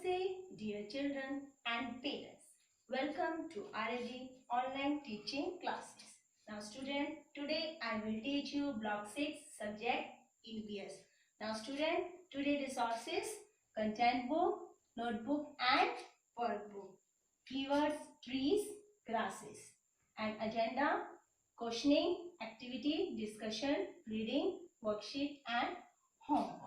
Namaste, dear children and parents. Welcome to RAG online teaching classes. Now student, today I will teach you block 6 subject EVS. Now student, today resources, content book, notebook and workbook. Keywords, trees, grasses. And agenda, questioning, activity, discussion, reading, worksheet and homework.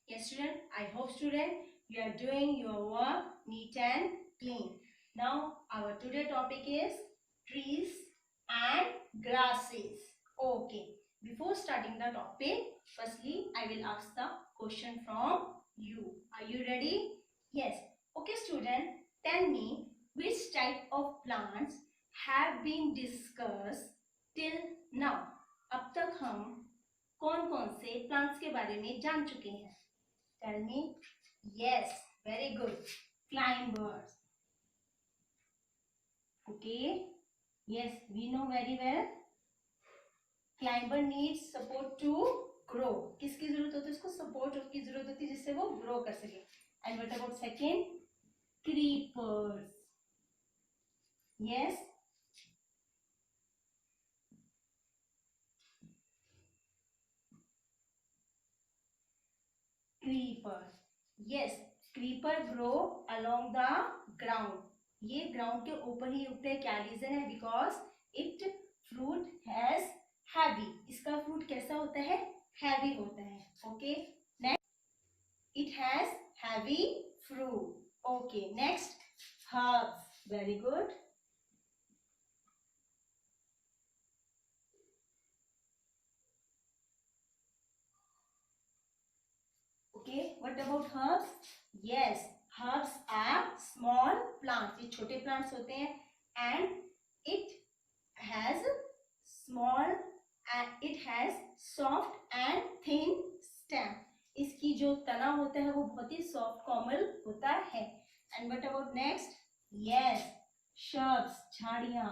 Yes student, I hope student you are doing your work neat and clean. Now our today topic is trees and grasses. Okay, before starting the topic, firstly I will ask the question from you. Are you ready? Yes. Okay student, tell me which type of plants have been discussed till now. अब तक हम कौन कौन से plants के बारे में जान चुके हैं? Tell me. Yes, very good. Climbers. Okay. Yes, we know very well. Climber needs support to grow. किसकी जरूरत होती है उसको? सपोर्ट की जरूरत होती है जिससे वो ग्रो कर सके. And what about second? Creepers. Yes. Creeper. Yes, creeper grow along the ground. ये ग्राउंड के ऊपर ही उगते हैं. क्या रीजन है? Because it fruit has heavy. इसका फ्रूट कैसा होता है? हैवी होता है. Okay, next it has heavy fruit. Okay, next herbs. Very good. Okay, what about herbs? Yes, herbs are small plants. ये छोटे plants होते हैं and it has small and it has soft and thin stem. इसकी जो तना होता है वो बहुत ही soft कोमल होता है. And what about next? Yes, shrubs, झाड़ियाँ.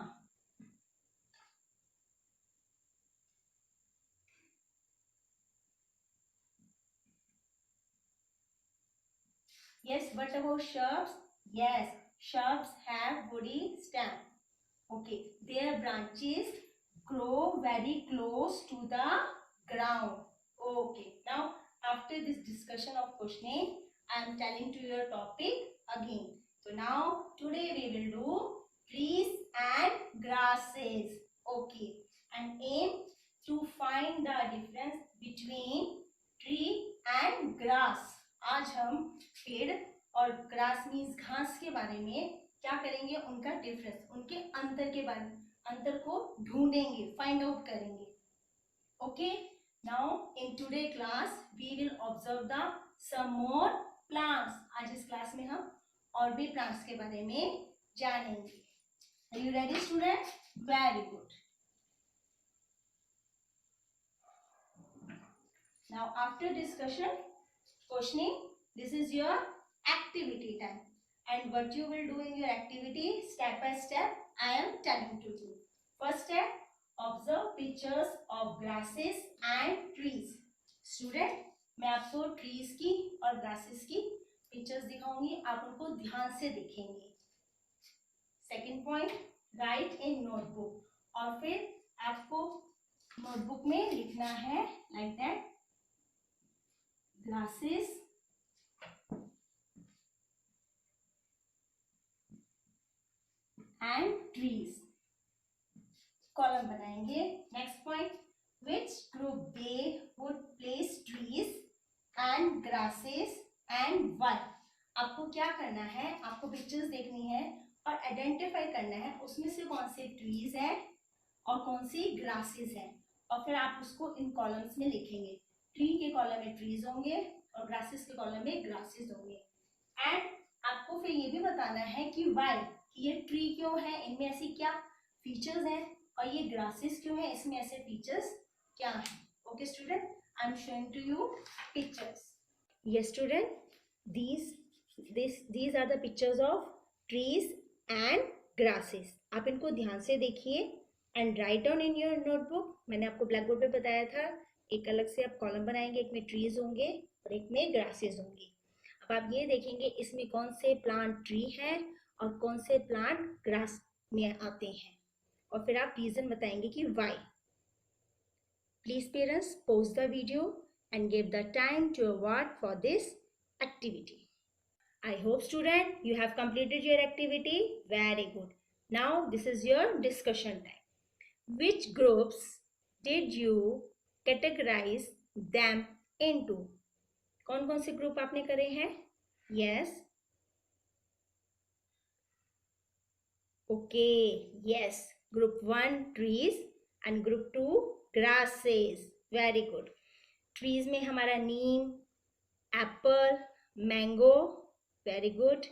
Yes, what about shrubs? Yes, shrubs have woody stem. Okay, their branches grow very close to the ground. Okay, now after this discussion of questioning, I am telling to your topic again. So now today we will do trees and grasses. Okay, and aim to find the difference between tree and grass. आज हम पेड़ और grass means घास के बारे में क्या करेंगे? उनका डिफरेंस, उनके अंतर के बारे में, अंतर को ढूंढेंगे, फाइंड आउट करेंगे. Okay, now in today class we will observe the some more plants. आज इस क्लास में हम और भी प्लांट्स के बारे में जानेंगे. Are you ready student? Very good. Now after discussion questioning, this is your activity time, and what you will do in your activity step by step I am telling to you. First step, observe pictures of grasses and trees. Student, मैं आपको trees की और grasses की pictures दिखाऊंगी, आप उनको ध्यान से देखेंगे. Second point, write in notebook. और फिर आपको notebook में लिखना है like that, grasses and trees. Column बनाएंगे. Next point, which group they would place trees and grasses and why. आपको क्या करना है? आपको पिक्चर्स देखनी है और आइडेंटिफाई करना है उसमें से कौन से ट्रीज हैं और कौन सी ग्रासेस हैं, और फिर आप उसको इन कॉलम्स में लिखेंगे. ट्री के कॉलम में ट्रीज होंगे और ग्रासेस के कॉलम में ग्रासेस होंगे. एंड आपको फिर ये भी बताना है कि वाई, कि ये ट्री क्यों है, इनमें ऐसी क्या फीचर्स हैं, और ये ग्रासेस क्यों है, इसमें ऐसे फीचर्स क्या हैं. Okay student, I am showing to you pictures. Yes student, these are the pictures of trees and grasses. आप इनको ध्यान से देखिए and write down in your notebook. मैंने आपको ब्लैक बोर्ड पे बताया था, एक अलग से आप कॉलम बनाएंगे, एक में ट्रीज होंगे और एक में ग्रासेस होंगी. अब अब आप ये देखेंगे इसमें कौन से प्लांट ट्री है और कौन से प्लांट ग्रास में आते हैं, और फिर आप रीजन बताएंगे कि why. Please parents pause the video and give the time to award for this activity. I hope student you have completed your activity. Very good. Now this is your discussion time. Which groups did you categorize them into? कौन कौन से group आपने करे हैं? Yes. Okay. Yes. Group 1 trees and group 2 grasses. Very good. Trees में हमारा नीम, apple, mango. Very good.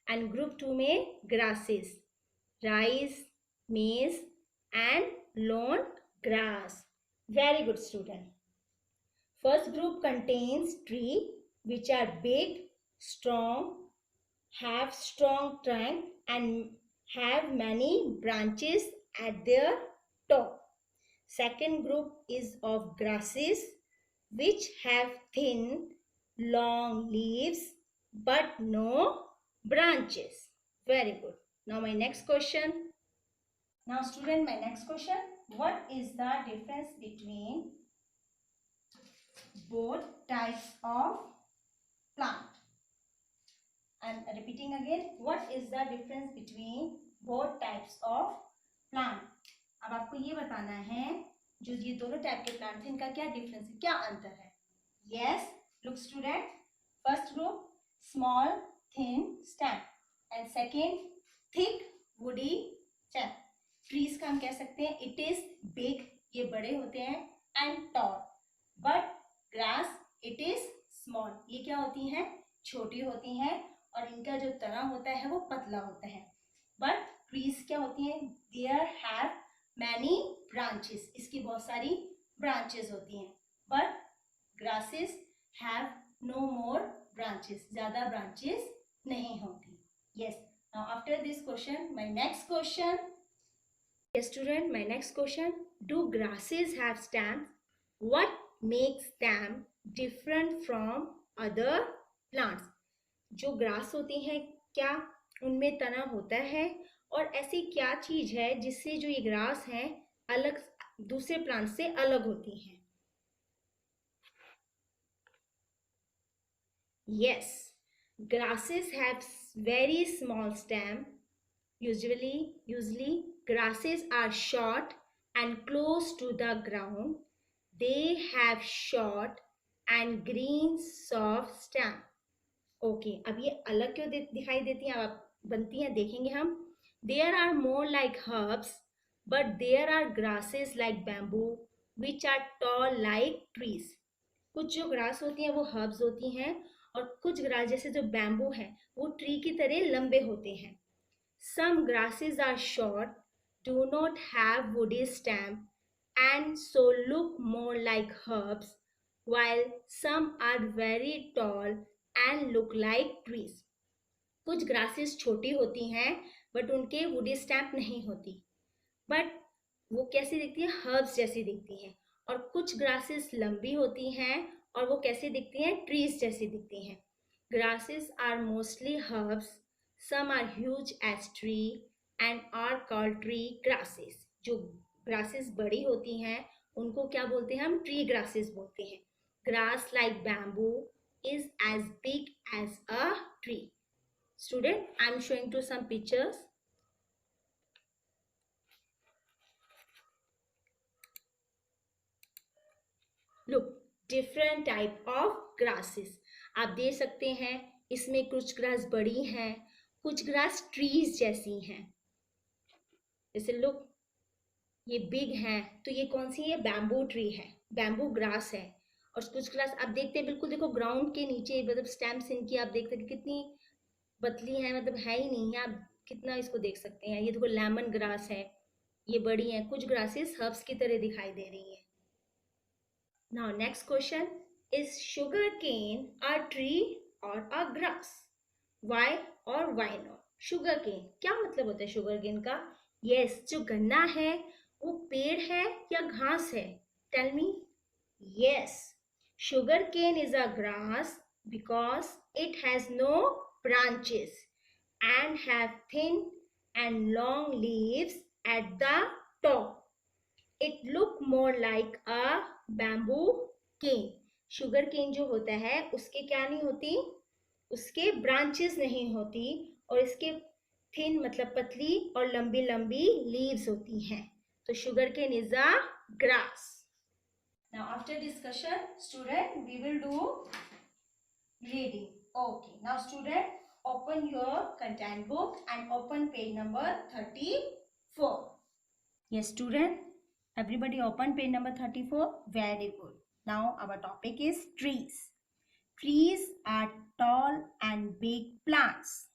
And group 2 में grasses, rice, maize and lawn grass. Very good student. First group contains tree which are big, strong, have strong trunk and have many branches at their top. Second group is of grasses which have thin, long leaves but no branches. Very good. Now my next question. Now student, my next question. What is the difference between both types of plant? I am repeating again. What is the difference between both types of plant? अब आपको ये बताना है जो ये दोनों type के plant थे इनका क्या डिफरेंस है, क्या अंतर है. Yes, look student. First group small thin stem and second thick woody stem. Trees का हम कह सकते हैं it is big, ये बड़े होते हैं, and tall. But grass it is small, ये क्या होती हैं, छोटी होती हैं और इनका जो तना होता है वो पतला होता है. But trees क्या होती हैं, there have many branches, इसकी बहुत सारी branches होती हैं. But grasses have no more branches, ज़्यादा branches नहीं होती. Yes. Now after this question, my next question. Yes student, my next question. Do grasses have stems? What makes them different from other plants? जो grass होती हैं क्या उनमें तना होता है, और ऐसी क्या चीज है जिससे जो ये ग्रास हैं अलग दूसरे प्लांट से अलग होती हैं. Yes, grasses have very small stem. Usually grasses are short and close to the ground. They have short and green soft stem. Okay, अब ये अलग क्यों दिखाई देती हैं, अब बनती हैं देखेंगे हम. There are more like herbs, but there are grasses like bamboo, which are tall like trees. कुछ जो ग्रास होती हैं वो हर्ब्स होती हैं और कुछ ग्रास जैसे जो बैम्बू है वो ट्री की तरह लंबे होते हैं. Some grasses are short, do not have woody stem, and so look more like herbs, while some are very tall and look like trees. कुछ ग्रासेस छोटी होती हैं बट उनके वुडी स्टैम्प नहीं होती, बट वो कैसी दिखती है, हर्ब्स जैसी दिखती हैं. और कुछ ग्रासेस लंबी होती हैं और वो कैसी दिखती हैं, ट्रीज जैसी दिखती हैं. Grasses are mostly herbs, some are huge as tree and are called tree grasses. जो ग्रासेस बड़ी होती हैं उनको क्या बोलते हैं, हम ट्री ग्रासेस बोलते हैं. Grass like bamboo is as big as a tree. Student, I am showing you some pictures. Look, different type of grasses. आप देख सकते हैं इसमें कुछ ग्रास बड़ी हैं, कुछ ग्रास ट्रीज जैसी हैं. जैसे लुक ये बिग हैं तो ये कौन सी है, बैम्बू ट्री है, बैम्बू ग्रास है. और कुछ ग्रास आप देखते हैं बिल्कुल देखो ग्राउंड के नीचे, मतलब स्टेम्स इनकी आप देखते हैं कितनी पतली है, मतलब है ही नहीं है, आप कितना इसको देख सकते हैं. ये देखो लेमन ग्रास है, ये बड़ी है. कुछ ग्रासेस हर्ब्स की तरह दिखाई दे रही हैं. Now next question, is sugar cane a tree or a grass? Why or why not? Sugar cane क्या मतलब होता है शुगर केन का? यस, जो गन्ना है वो पेड़ है या घास है? Tell me. Yes, sugar cane is a grass because it has no branches and have thin and long leaves at the top. It look more like a bamboo cane. Sugar cane जो होता है उसके क्या नहीं होती, उसके branches नहीं होती और इसके थिन मतलब पतली और लंबी लंबी लीव्स होती हैं. तो sugar cane is a grass. Now after discussion, student, we will do reading. Okay. Now student, open your content book and open page number 34. Yes student, everybody open page number 34. Very good. Now our topic is trees. Trees are tall and big plants.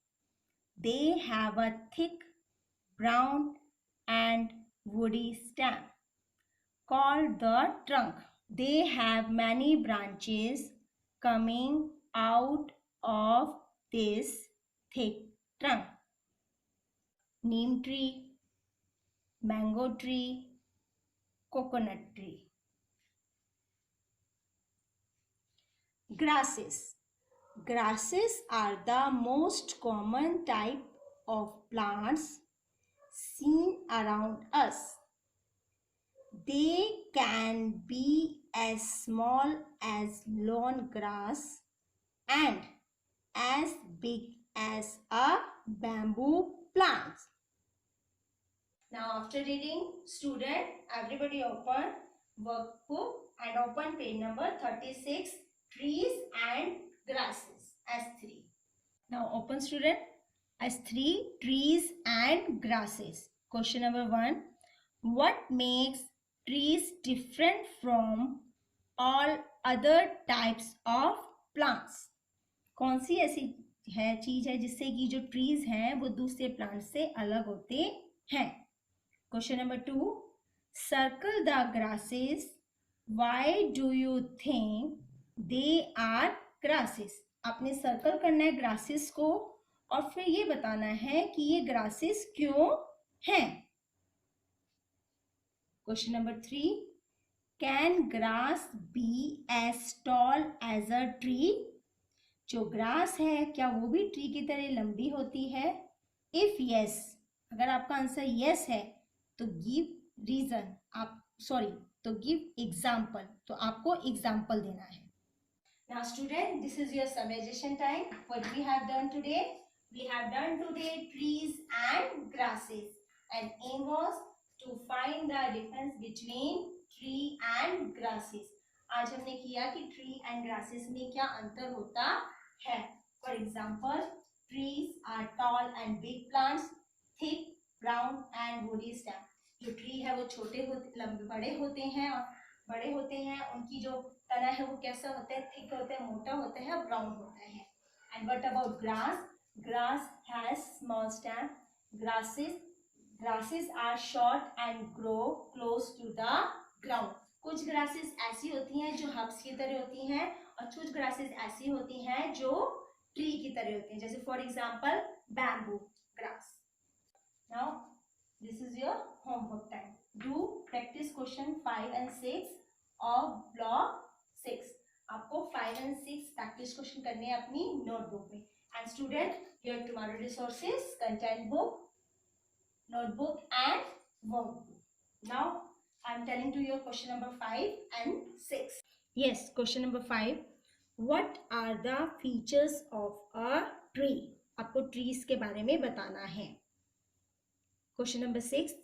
They have a thick brown and woody stem called the trunk. They have many branches coming out of this thick trunk. Neem tree, mango tree, coconut tree. Grasses. Grasses are the most common type of plants seen around us. They can be as small as lawn grass and as big as a bamboo plant. Now after reading, student, everybody open workbook and open page number 36, trees and grasses, S3. Now open student, S3, trees and grasses. Question number 1. What makes trees different from all other types of plants? कौन सी ऐसी है चीज है जिससे कि जो trees हैं वो दूसरे प्लांट से अलग होते हैं? Question number 2. Circle the grasses. Why do you think they are grasses? आपने सर्कल करना है ग्रासेस को और फिर ये बताना है कि ये ग्रासेस क्यों हैं. Question number 3. Can grass be as tall as a tree? जो ग्रास है क्या वो भी ट्री की तरह लंबी होती है? If yes, अगर आपका आंसर yes है तो give reason. तो give example. तो आपको example देना है. Now student, this is your summarization time. What we have done today? We have done today trees and grasses, and aim was to find the difference between tree and grasses. आज हमने किया कि tree and grasses में क्या अंतर होता है. For example, trees are tall and big plants, thick, brown and woody stem. जो tree है वो छोटे होते लंबे बड़े होते हैं उनकी जो तना है वो कैसा होता है, थिक होता है, मोटा होता है, ब्राउन होता है. And what about grass? Grass has small stem. Grasses are short and grow close to the ground. कुछ grasses ऐसी होती हैं जो hubs की तरह होती हैं और कुछ grasses ऐसी होती हैं जो tree की तरह होती हैं. जैसे for example bamboo grass. Now this is your homework time. Do practice question 5 and 6 of block 6. आपको 5 and 6 प्रैक्टिस क्वेश्चन करने हैं अपनी नोटबुक में. And student, your tomorrow resources, content book, notebook and workbook. Now I am telling to you question number 5 and 6. Yes, question number 5. What are the features of a tree? आपको trees के बारे में बताना है. Question number 6.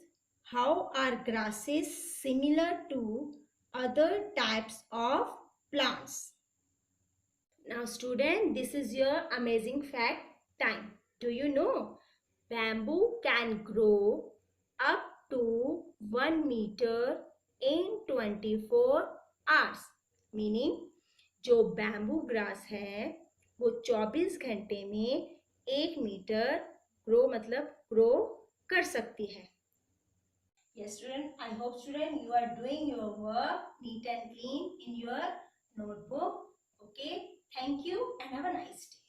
How are grasses similar to other types of plants? Now student, this is your amazing fact time. Do you know bamboo can grow up to 1 meter in 24 hours? Meaning जो bamboo grass है वो 24 घंटे में 1 metre grow कर सकती है. Yes student, I hope student you are doing your work neat and clean in your notebook. Okay, thank you and have a nice day.